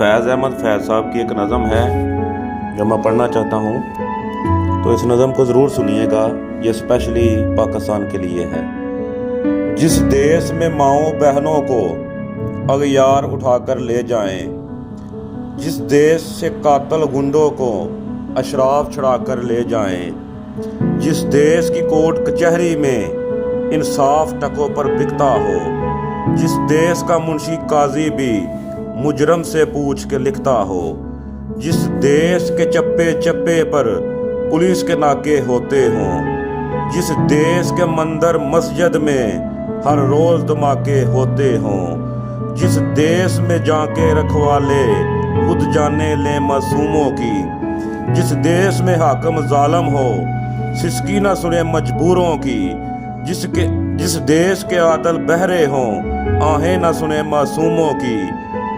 फैज़ अहमद फैज़ साहब की एक नज़म है जो मैं पढ़ना चाहता हूँ, तो इस नज़म को ज़रूर सुनिएगा। ये स्पेशली पाकिस्तान के लिए है। जिस देश में माओ बहनों को अगयार उठाकर ले जाएं, जिस देश से कातल गुंडों को अशराफ छुड़ाकर ले जाएं, जिस देश की कोर्ट कचहरी में इंसाफ टकों पर बिकता हो, जिस देश का मुंशी काजी भी मुजरम से पूछ के लिखता हो, जिस देश के चप्पे चप्पे पर पुलिस के नाके होते हों, जिस देश के मंदिर मस्जिद में हर रोज धमाके होते हों, जिस देश में जाके रखवाले खुद जाने ले मासूमों की, जिस देश में हाकम जालिम हो सिसकी ना सुने मजबूरों की, जिस देश के आदल बहरे हों आहें ना सुने मासूमों की,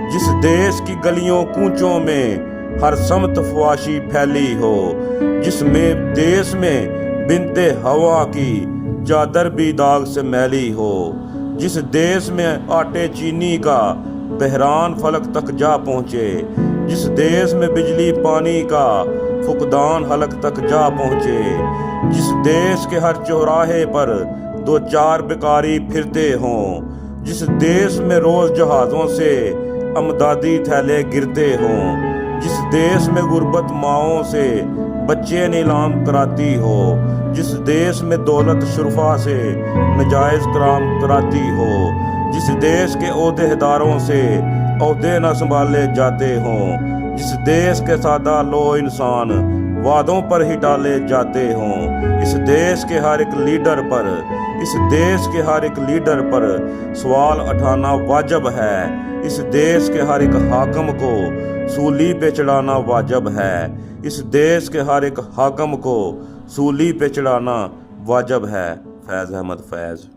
जिस देश की गलियों कूचों में हर समत फवाशी फैली हो, जिसमें देश में बिनते हवा की चादर भी दाग से मैली हो, जिस देश में आटे चीनी का बहरान फलक तक जा पहुँचे, जिस देश में बिजली पानी का फुकदान हलक तक जा पहुँचे, जिस देश के हर चौराहे पर दो चार बेकारी फिरते हों, जिस देश में रोज जहाज़ों से अमदादी थैले गिरते हों, जिस देश में गुर्बत माओं से बच्चे नीलाम कराती हो, जिस देश में दौलत शुरफा से नजायज़ कराम कराती हो, जिस देश के ओहदेदारों से ओहदे न संभाले जाते हों, जिस देश के सादा लो इंसान वादों पर ही डाले जाते हों, इस देश के हर एक लीडर पर, इस देश के हर एक लीडर पर सवाल उठाना वाजिब है, इस देश के हर एक हाकम को सूली पे चढ़ाना वाजिब है, इस देश के हर एक हाकम को सूली पे चढ़ाना वाजिब है। फैज़ अहमद फैज़।